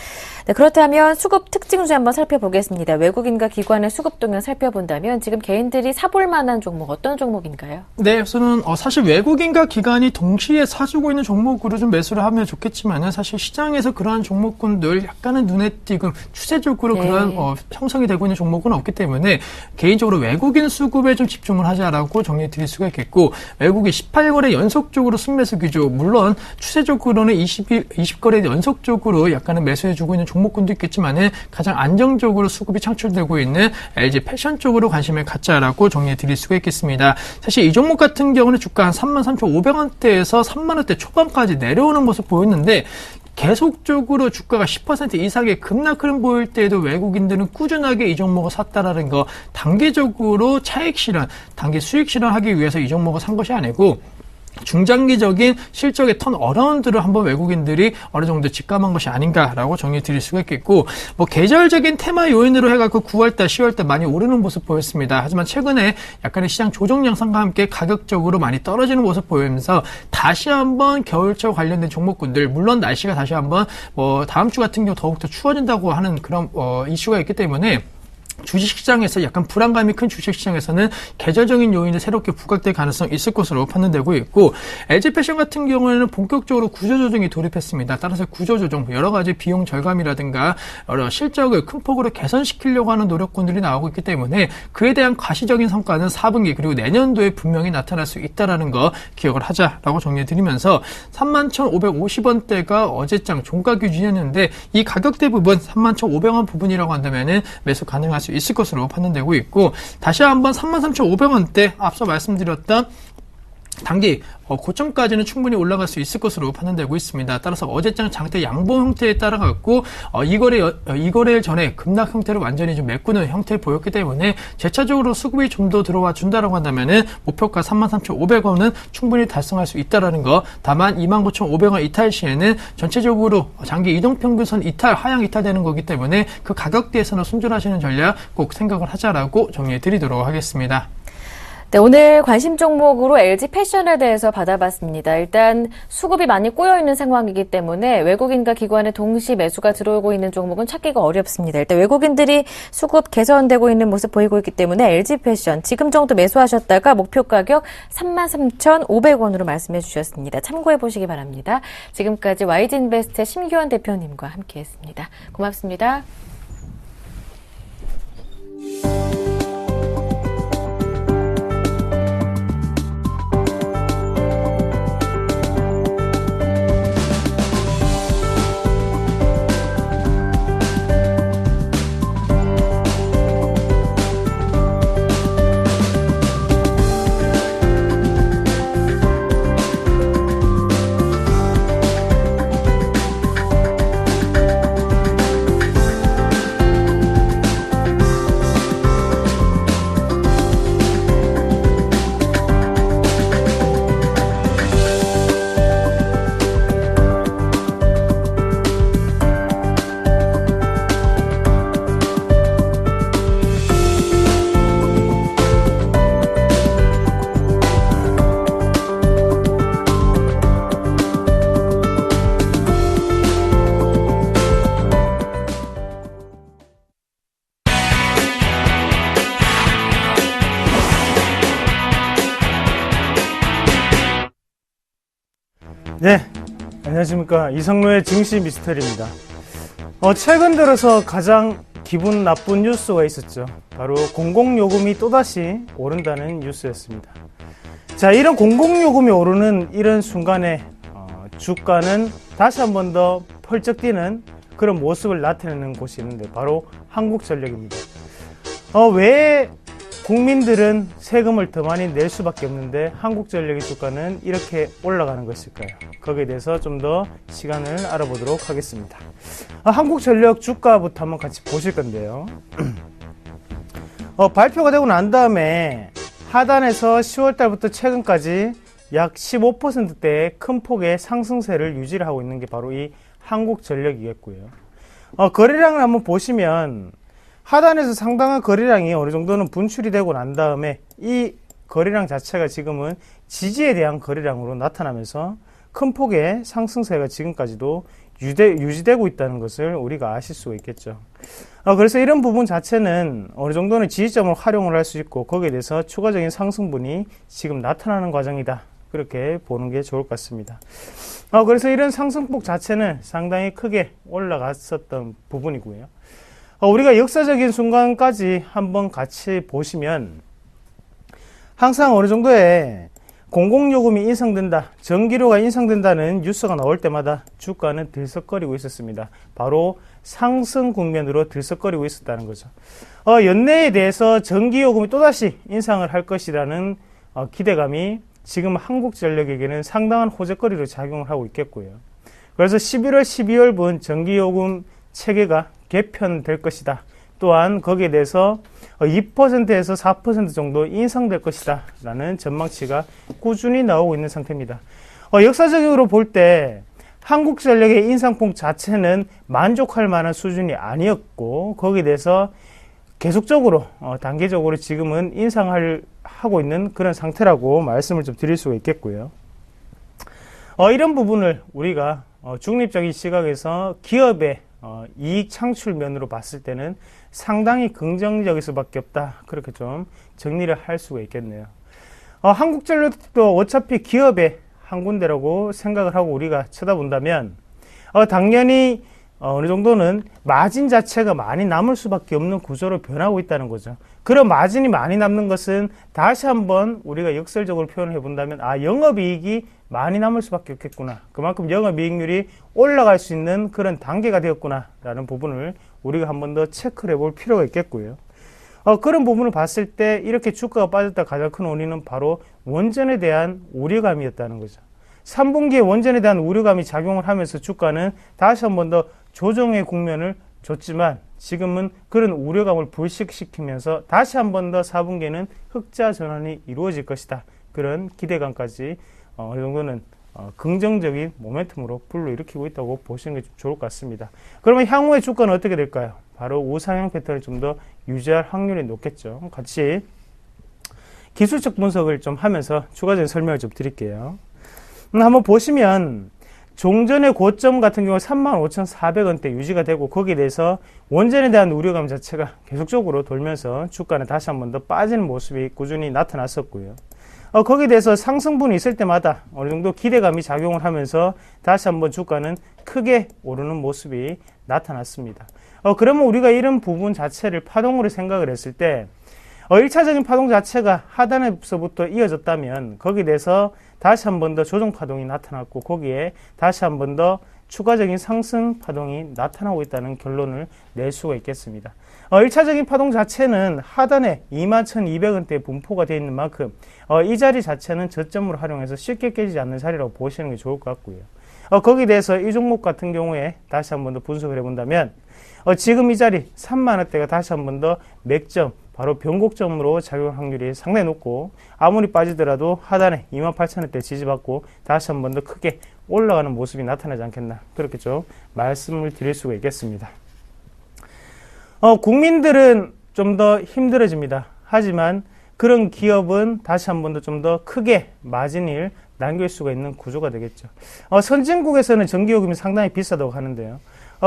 네, 그렇다면 수급 특징주 한번 살펴보겠습니다. 외국인과 기관의 수급 동향 살펴본다면 지금 개인들이 사볼 만한 종목 어떤 종목인가요? 네, 우선은 사실 외국인과 기관이 동시에 사주고 있는 종목으로 좀 매수를 하면 좋겠지만은, 사실 시장에서 그러한 종목군들 약간은 눈에 띄고 추세적으로 그러한 형성이 되고 있는 종목은 없기 때문에 개인적으로 외국인 수급에 좀 집중을 하자라고 정리해 드릴 수가 있겠고, 외국이 18거래 연속적으로 순매수 기조, 물론 추세적으로는 20거래 연속적으로 약간은 매수해주고 있는 종목군도 있겠지만은 가장 안정적으로 수급이 창출되고 있는 LG 패션 쪽으로 관심을 갖자라고 정리해 드릴 수가 있겠습니다. 사실 이 종목 같은 경우는 주가 한 33,500원대에서 3만원대 초반까지 내려오는 모습 보였는데, 계속적으로 주가가 10% 이상의 급락 흐름 보일 때에도 외국인들은 꾸준하게 이 종목을 샀다라는 거, 단기적으로 차익 실현, 단기 수익 실현하기 위해서 이 종목을 산 것이 아니고 중장기적인 실적의 턴 어라운드를 한번 외국인들이 어느 정도 직감한 것이 아닌가라고 정리해 드릴 수가 있겠고, 계절적인 테마 요인으로 해갖고 9월달, 10월달 많이 오르는 모습 보였습니다. 하지만 최근에 약간의 시장 조정 양상과 함께 가격적으로 많이 떨어지는 모습 보이면서 다시 한번 겨울철 관련된 종목군들, 물론 날씨가 다시 한번 다음 주 같은 경우 더욱더 추워진다고 하는 그런 이슈가 있기 때문에 주식시장에서 약간 불안감이 큰 주식시장에서는 계절적인 요인이 새롭게 부각될 가능성이 있을 것으로 판단되고 있고, LG패션 같은 경우에는 본격적으로 구조조정이 돌입했습니다. 따라서 구조조정, 여러 가지 비용 절감이라든가 여러 실적을 큰 폭으로 개선시키려고 하는 노력군들이 나오고 있기 때문에 그에 대한 가시적인 성과는 4분기 그리고 내년도에 분명히 나타날 수 있다는 거 기억을 하자라고 정리해드리면서 31,550원대가 어제장 종가 기준이었는데 이 가격대 부분 31,500원 부분이라고 한다면은 매수 가능할 수 있을 것으로 판단되고 있고, 다시 한번 33,500원대 앞서 말씀드렸던 단기 고점까지는 충분히 올라갈 수 있을 것으로 판단되고 있습니다. 따라서 어제장 장대 양봉 형태에 따라 갖고 이 거래 전에 급락 형태로 완전히 좀 메꾸는 형태를 보였기 때문에 재차적으로 수급이 좀 더 들어와 준다라고 한다면은 목표가 33,500원은 충분히 달성할 수 있다라는 거. 다만 29,500원 이탈 시에는 전체적으로 장기 이동평균선 이탈, 하향 이탈되는 거기 때문에 그 가격대에서는 손절하시는 전략 꼭 생각을 하자라고 정리해 드리도록 하겠습니다. 네, 오늘 관심 종목으로 LG패션에 대해서 받아봤습니다. 일단 수급이 많이 꼬여있는 상황이기 때문에 외국인과 기관의 동시 매수가 들어오고 있는 종목은 찾기가 어렵습니다. 일단 외국인들이 수급 개선되고 있는 모습 보이고 있기 때문에 LG패션 지금 정도 매수하셨다가 목표 가격 33,500원으로 말씀해 주셨습니다. 참고해 보시기 바랍니다. 지금까지 YG인베스트의 심규환 대표님과 함께했습니다. 고맙습니다. 네, 안녕하십니까. 이성로의 증시 미스터리입니다. 최근 들어서 가장 기분 나쁜 뉴스가 있었죠. 바로 공공요금이 또다시 오른다는 뉴스였습니다. 자, 이런 공공요금이 오르는 이런 순간에 주가는 다시 한 번 더 펄쩍 뛰는 그런 모습을 나타내는 곳이 있는데 바로 한국전력입니다. 왜 국민들은 세금을 더 많이 낼 수밖에 없는데 한국전력의 주가는 이렇게 올라가는 것일까요? 거기에 대해서 좀 더 시간을 알아보도록 하겠습니다. 한국전력 주가부터 한번 같이 보실 건데요. 발표가 되고 난 다음에 하단에서 10월달부터 최근까지 약 15%대의 큰 폭의 상승세를 유지를 하고 있는 게 바로 이 한국전력이겠고요. 거래량을 한번 보시면 하단에서 상당한 거래량이 어느 정도는 분출이 되고 난 다음에 이 거래량 자체가 지금은 지지에 대한 거래량으로 나타나면서 큰 폭의 상승세가 지금까지도 유지되고 있다는 것을 우리가 아실 수가 있겠죠. 그래서 이런 부분 자체는 어느 정도는 지지점을 활용을 할 수 있고 거기에 대해서 추가적인 상승분이 지금 나타나는 과정이다. 그렇게 보는 게 좋을 것 같습니다. 그래서 이런 상승폭 자체는 상당히 크게 올라갔었던 부분이고요. 우리가 역사적인 순간까지 한번 같이 보시면 항상 어느 정도의 공공요금이 인상된다, 전기료가 인상된다는 뉴스가 나올 때마다 주가는 들썩거리고 있었습니다. 바로 상승 국면으로 들썩거리고 있었다는 거죠. 연내에 대해서 전기요금이 또다시 인상을 할 것이라는 기대감이 지금 한국전력에게는 상당한 호재거리로 작용을 하고 있겠고요. 그래서 11월, 12월분 전기요금 체계가 개편될 것이다. 또한 거기에 대해서 2%에서 4% 정도 인상될 것이다 라는 전망치가 꾸준히 나오고 있는 상태입니다. 역사적으로 볼 때 한국전력의 인상폭 자체는 만족할 만한 수준이 아니었고 거기에 대해서 계속적으로 단계적으로 지금은 하고 있는 그런 상태라고 말씀을 좀 드릴 수가 있겠고요. 이런 부분을 우리가 중립적인 시각에서 기업의 이익 창출 면으로 봤을 때는 상당히 긍정적일 수밖에 없다. 그렇게 좀 정리를 할 수가 있겠네요. 한국전력도 어차피 기업의 한 군데라고 생각을 하고 우리가 쳐다본다면 당연히 어느 정도는 마진 자체가 많이 남을 수밖에 없는 구조로 변하고 있다는 거죠. 그런 마진이 많이 남는 것은 다시 한번 우리가 역설적으로 표현해 본다면 영업이익이 많이 남을 수밖에 없겠구나. 그만큼 영업이익률이 올라갈 수 있는 그런 단계가 되었구나 라는 부분을 우리가 한 번 더 체크를 해볼 필요가 있겠고요. 그런 부분을 봤을 때 이렇게 주가가 빠졌다 가장 큰 원인은 바로 원전에 대한 우려감이었다는 거죠. 3분기에 원전에 대한 우려감이 작용을 하면서 주가는 다시 한 번 더 조정의 국면을 줬지만 지금은 그런 우려감을 불식시키면서 다시 한 번 더 4분기에는 흑자 전환이 이루어질 것이다. 그런 기대감까지 어느 정도는 긍정적인 모멘텀으로 불러일으키고 있다고 보시는 게 좀 좋을 것 같습니다. 그러면 향후의 주가는 어떻게 될까요? 바로 우상향 패턴을 좀 더 유지할 확률이 높겠죠. 같이 기술적 분석을 좀 하면서 추가적인 설명을 좀 드릴게요. 한번 보시면 종전의 고점 같은 경우 35,400원대 유지가 되고 거기에 대해서 원전에 대한 우려감 자체가 계속적으로 돌면서 주가는 다시 한 번 더 빠지는 모습이 꾸준히 나타났었고요. 거기에 대해서 상승분이 있을 때마다 어느 정도 기대감이 작용을 하면서 다시 한번 주가는 크게 오르는 모습이 나타났습니다. 그러면 우리가 이런 부분 자체를 파동으로 생각을 했을 때 1차적인 파동 자체가 하단에서부터 이어졌다면 거기에 대해서 다시 한 번 더 조정 파동이 나타났고 거기에 다시 한 번 더 추가적인 상승 파동이 나타나고 있다는 결론을 낼 수가 있겠습니다. 1차적인 파동 자체는 하단에 21,200원대 분포가 되어 있는 만큼 이 자리 자체는 저점으로 활용해서 쉽게 깨지지 않는 자리라고 보시는 게 좋을 것 같고요. 거기에 대해서 이 종목 같은 경우에 다시 한 번 더 분석을 해본다면 지금 이 자리 3만원대가 다시 한 번 더 맥점 바로 변곡점으로 작용할 확률이 상당히 높고 아무리 빠지더라도 하단에 28,000원대 지지받고 다시 한 번 더 크게 올라가는 모습이 나타나지 않겠나 그렇게 좀 말씀을 드릴 수가 있겠습니다. 국민들은 좀 더 힘들어집니다. 하지만 그런 기업은 다시 한 번 더 좀 더 크게 마진을 남길 수가 있는 구조가 되겠죠. 선진국에서는 전기요금이 상당히 비싸다고 하는데요.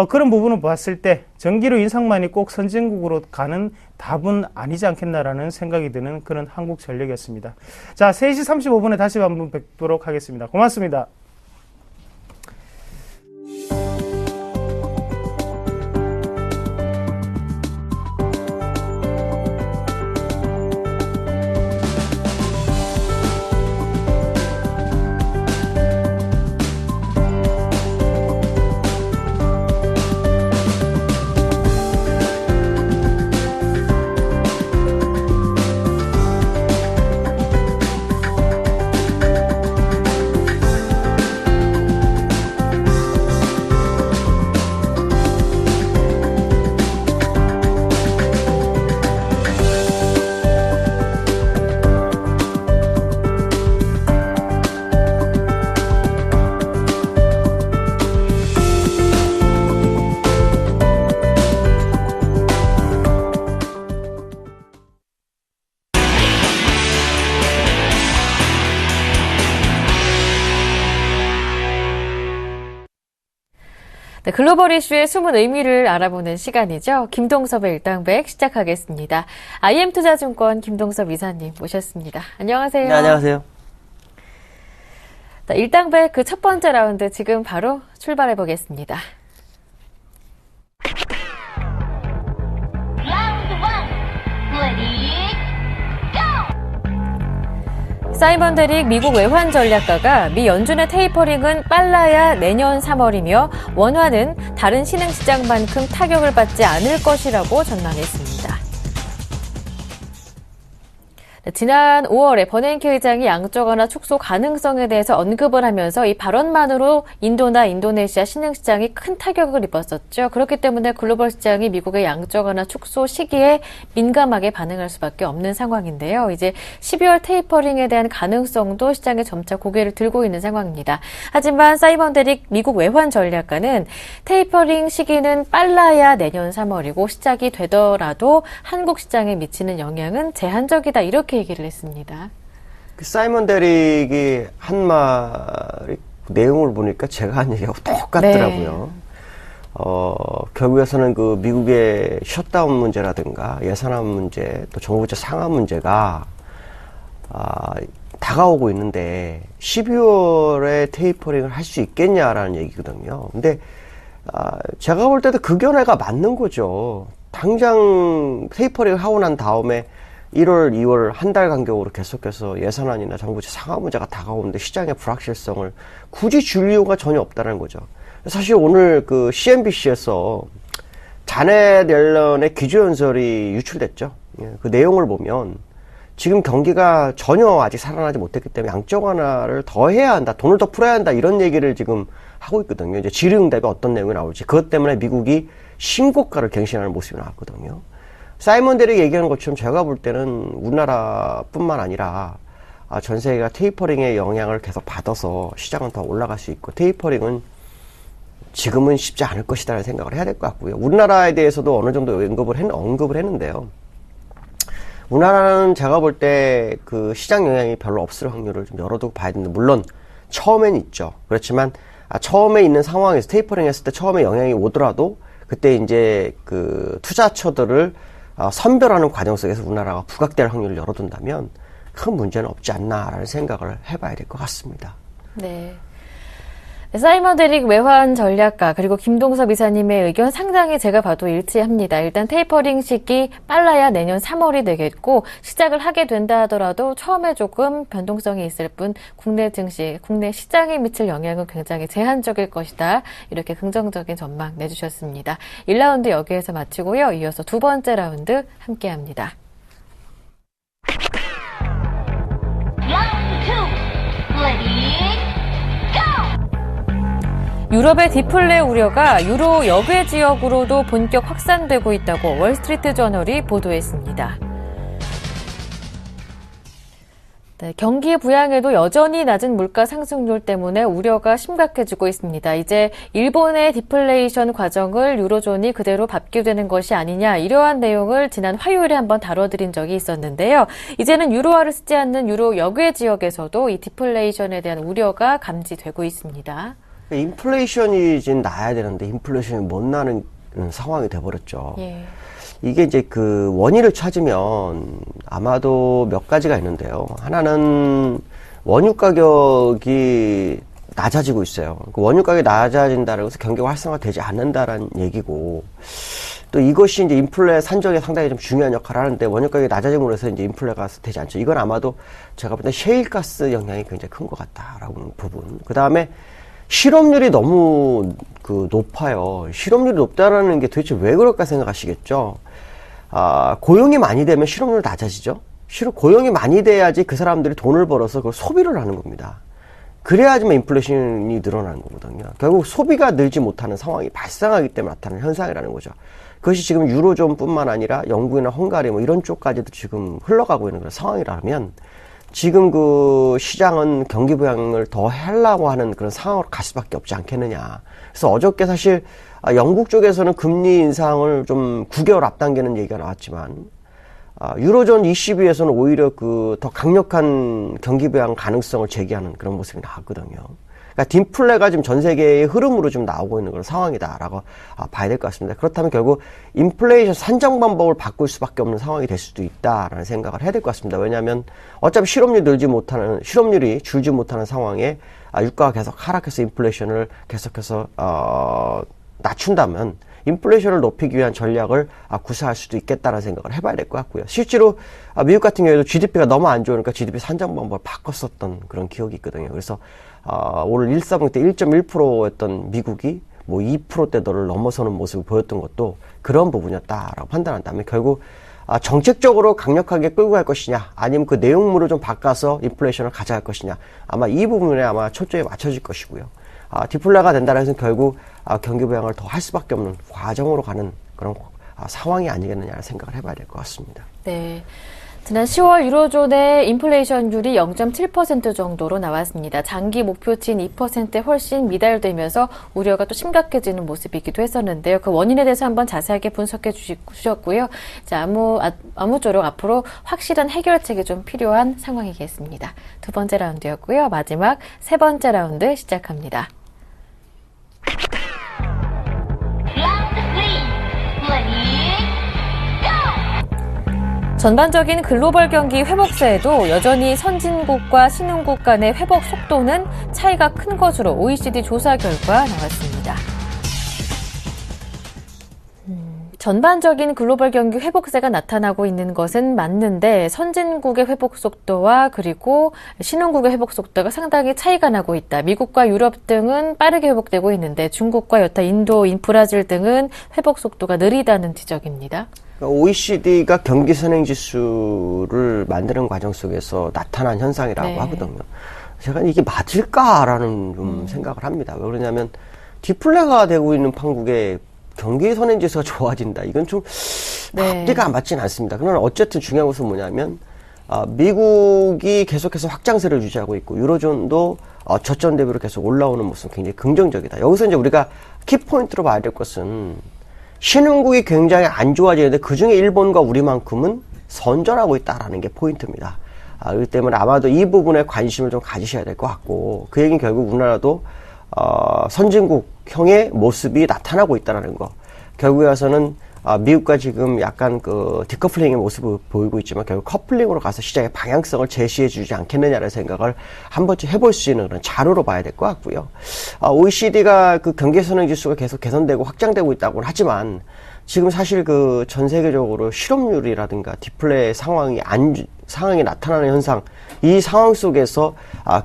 그런 부분을 봤을 때 전기료 인상만이 꼭 선진국으로 가는 답은 아니지 않겠나라는 생각이 드는 그런 한국전력이었습니다. 자, 3시 35분에 다시 한번 뵙도록 하겠습니다. 고맙습니다. 네, 글로벌 이슈의 숨은 의미를 알아보는 시간이죠. 김동섭의 일당백 시작하겠습니다. IM투자증권 김동섭 이사님 모셨습니다. 안녕하세요. 네, 안녕하세요. 네, 일당백 그 첫 번째 라운드 지금 바로 출발해 보겠습니다. 사이먼 데릭 미국 외환 전략가가 미 연준의 테이퍼링은 빨라야 내년 3월이며 원화는 다른 신흥 시장만큼 타격을 받지 않을 것이라고 전망했습니다. 지난 5월에 버냉키 의장이 양적 완화 축소 가능성에 대해서 언급을 하면서 이 발언만으로 인도나 인도네시아 신흥시장이 큰 타격을 입었었죠. 그렇기 때문에 글로벌 시장이 미국의 양적 완화 축소 시기에 민감하게 반응할 수밖에 없는 상황인데요. 이제 12월 테이퍼링에 대한 가능성도 시장에 점차 고개를 들고 있는 상황입니다. 하지만 사이먼 데릭 미국 외환 전략가는 테이퍼링 시기는 빨라야 내년 3월이고 시작이 되더라도 한국 시장에 미치는 영향은 제한적이다. 이렇게 얘기를 했습니다. 그 사이먼 데릭이 한 말이 내용을 보니까 제가 한 얘기하고 똑같더라고요. 결국에서는 그 미국의 셧다운 문제라든가 예산안 문제, 또 정부 부채 상하 문제가 다가오고 있는데 12월에 테이퍼링을 할 수 있겠냐라는 얘기거든요. 근데 제가 볼 때도 그 견해가 맞는 거죠. 당장 테이퍼링을 하고 난 다음에 1월, 2월 한 달 간격으로 계속해서 예산안이나 정부채 상하 문제가 다가오는데 시장의 불확실성을 굳이 줄 이유가 전혀 없다는 거죠. 사실 오늘 그 CNBC에서 자넷 옐런의 기조연설이 유출됐죠. 그 내용을 보면 지금 경기가 전혀 아직 살아나지 못했기 때문에 양적 완화를 더 해야 한다, 돈을 더 풀어야 한다 이런 얘기를 지금 하고 있거든요. 이제 질의응답이 어떤 내용이 나올지 그것 때문에 미국이 신고가를 갱신하는 모습이 나왔거든요. 사이먼 데릭 얘기하는 것처럼 제가 볼 때는 우리나라뿐만 아니라 전 세계가 테이퍼링의 영향을 계속 받아서 시장은 더 올라갈 수 있고 테이퍼링은 지금은 쉽지 않을 것이라는 생각을 해야 될 것 같고요. 우리나라에 대해서도 어느 정도 언급을 했는데요. 우리나라는 제가 볼 때 그 시장 영향이 별로 없을 확률을 좀 열어두고 봐야 되는데 물론 처음엔 있죠. 그렇지만 처음에 있는 상황에서 테이퍼링 했을 때 처음에 영향이 오더라도 그때 이제 그 투자처들을 선별하는 과정 속에서 우리나라가 부각될 확률을 열어둔다면 큰 문제는 없지 않나라는 생각을 해봐야 될 것 같습니다. 네. 사이먼 데릭 외환 전략가 그리고 김동섭 이사님의 의견 상당히 제가 봐도 일치합니다. 일단 테이퍼링 시기 빨라야 내년 3월이 되겠고 시작을 하게 된다 하더라도 처음에 조금 변동성이 있을 뿐 국내 증시, 국내 시장에 미칠 영향은 굉장히 제한적일 것이다. 이렇게 긍정적인 전망 내주셨습니다. 1라운드 여기에서 마치고요. 이어서 두 번째 라운드 함께합니다. 유럽의 디플레 우려가 유로 역외 지역으로도 본격 확산되고 있다고 월스트리트 저널이 보도했습니다. 네, 경기 부양에도 여전히 낮은 물가 상승률 때문에 우려가 심각해지고 있습니다. 이제 일본의 디플레이션 과정을 유로존이 그대로 밟게 되는 것이 아니냐 이러한 내용을 지난 화요일에 한번 다뤄드린 적이 있었는데요. 이제는 유로화를 쓰지 않는 유로 역외 지역에서도 이 디플레이션에 대한 우려가 감지되고 있습니다. 인플레이션이 이제 나야 되는데 인플레이션이 못 나는 상황이 돼버렸죠. 예. 이게 이제 그 원인을 찾으면 아마도 몇 가지가 있는데요. 하나는 원유 가격이 낮아지고 있어요. 그 원유 가격이 낮아진다는 것은 경기가 활성화되지 않는다라는 얘기고 또 이것이 이제 인플레 산정에 상당히 좀 중요한 역할을 하는데 원유 가격이 낮아짐으로 해서 이제 인플레가 되지 않죠. 이건 아마도 제가 볼 때 셰일가스 영향이 굉장히 큰 것 같다라고 하는 부분. 그 다음에 실업률이 너무 높아요. 실업률이 높다라는 게 도대체 왜 그럴까 생각하시겠죠? 고용이 많이 되면 실업률이 낮아지죠? 고용이 많이 돼야지 그 사람들이 돈을 벌어서 그걸 소비를 하는 겁니다. 그래야지만 인플레이션이 늘어나는 거거든요. 결국 소비가 늘지 못하는 상황이 발생하기 때문에 나타나는 현상이라는 거죠. 그것이 지금 유로존뿐만 아니라 영국이나 헝가리 뭐 이런 쪽까지도 지금 흘러가고 있는 그런 상황이라면 지금 그 시장은 경기 부양을 더 하려고 하는 그런 상황으로 갈 수밖에 없지 않겠느냐. 그래서 어저께 사실 영국 쪽에서는 금리 인상을 좀 9개월 앞당기는 얘기가 나왔지만 유로존 ECB에서는 오히려 그 더 강력한 경기 부양 가능성을 제기하는 그런 모습이 나왔거든요. 그러니까 디플레가 지금 전 세계의 흐름으로 좀 나오고 있는 그런 상황이다라고 봐야 될 것 같습니다. 그렇다면 결국 인플레이션 산정 방법을 바꿀 수밖에 없는 상황이 될 수도 있다라는 생각을 해야 될 것 같습니다. 왜냐하면 어차피 실업률이 줄지 못하는 상황에 유가가 계속 하락해서 인플레이션을 계속해서 낮춘다면 인플레이션을 높이기 위한 전략을 구사할 수도 있겠다는 생각을 해봐야 될 것 같고요. 실제로 미국 같은 경우에도 GDP가 너무 안 좋으니까 GDP 산정 방법을 바꿨었던 그런 기억이 있거든요. 그래서 오늘 140 때 1.1%였던 미국이 뭐 2%대를 넘어서는 모습을 보였던 것도 그런 부분이었다라고 판단한다면 결국 정책적으로 강력하게 끌고 갈 것이냐, 아니면 그 내용물을 좀 바꿔서 인플레이션을 가져갈 것이냐, 아마 이 부분에 아마 초점이 맞춰질 것이고요. 디플레가 된다는 것은 결국 경기 부양을 더 할 수밖에 없는 과정으로 가는 그런 상황이 아니겠느냐는 생각을 해봐야 될 것 같습니다. 네. 지난 10월 유로존의 인플레이션율이 0.7% 정도로 나왔습니다. 장기 목표치인 2%에 훨씬 미달되면서 우려가 또 심각해지는 모습이기도 했었는데요. 그 원인에 대해서 한번 자세하게 분석해 주셨고요. 자, 아무쪼록 앞으로 확실한 해결책이 좀 필요한 상황이겠습니다. 두 번째 라운드였고요. 마지막 세 번째 라운드 시작합니다. 전반적인 글로벌 경기 회복세에도 여전히 선진국과 신흥국 간의 회복 속도는 차이가 큰 것으로 OECD 조사 결과 나왔습니다. 전반적인 글로벌 경기 회복세가 나타나고 있는 것은 맞는데 선진국의 회복 속도와 그리고 신흥국의 회복 속도가 상당히 차이가 나고 있다. 미국과 유럽 등은 빠르게 회복되고 있는데 중국과 여타 인도, 브라질 등은 회복 속도가 느리다는 지적입니다. OECD가 경기 선행 지수를 만드는 과정 속에서 나타난 현상이라고 네. 하거든요. 제가 이게 맞을까라는 좀 생각을 합니다. 왜 그러냐면 디플레가 되고 있는 판국에 경기 선행 지수가 좋아진다. 이건 좀 앞뒤가 안 맞지는 않습니다. 그러나 어쨌든 중요한 것은 뭐냐면 미국이 계속해서 확장세를 유지하고 있고 유로존도 저점 대비로 계속 올라오는 모습은 굉장히 긍정적이다. 여기서 이제 우리가 키포인트로 봐야 될 것은 신흥국이 굉장히 안 좋아지는데 그중에 일본과 우리만큼은 선전하고 있다라는 게 포인트입니다. 그렇기 때문에 아마도 이 부분에 관심을 좀 가지셔야 될 것 같고 그 얘기는 결국 우리나라도 선진국형의 모습이 나타나고 있다는 거. 결국에 와서는 미국과 지금 약간 그 디커플링의 모습을 보이고 있지만 결국 커플링으로 가서 시장의 방향성을 제시해 주지 않겠느냐는 생각을 한 번쯤 해볼 수 있는 그런 자료로 봐야 될 것 같고요. OECD가 그 경기 선행 지수가 계속 개선되고 확장되고 있다고는 하지만 지금 사실 그 전 세계적으로 실업률이라든가 디플레 상황이 나타나는 현상, 이 상황 속에서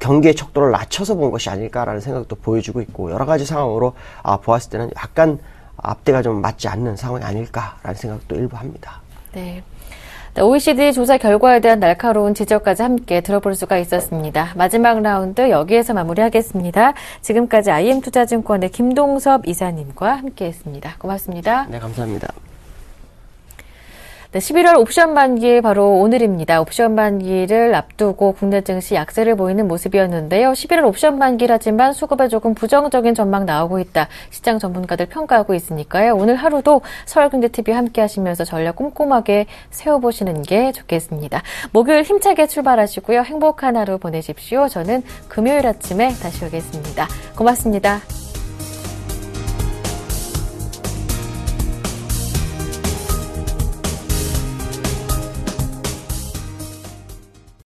경기의 척도를 낮춰서 본 것이 아닐까라는 생각도 보여주고 있고 여러 가지 상황으로 보았을 때는 약간 앞뒤가 좀 맞지 않는 상황이 아닐까라는 생각도 일부 합니다. 네. OECD 조사 결과에 대한 날카로운 지적까지 함께 들어볼 수가 있었습니다. 마지막 라운드 여기에서 마무리하겠습니다. 지금까지 IM투자증권의 김동섭 이사님과 함께했습니다. 고맙습니다. 네, 감사합니다. 네, 11월 옵션 만기 바로 오늘입니다. 옵션 만기를 앞두고 국내 증시 약세를 보이는 모습이었는데요. 11월 옵션 만기라지만 수급에 조금 부정적인 전망 나오고 있다. 시장 전문가들 평가하고 있으니까요. 오늘 하루도 서울경제TV 함께 하시면서 전략 꼼꼼하게 세워보시는 게 좋겠습니다. 목요일 힘차게 출발하시고요. 행복한 하루 보내십시오. 저는 금요일 아침에 다시 오겠습니다. 고맙습니다.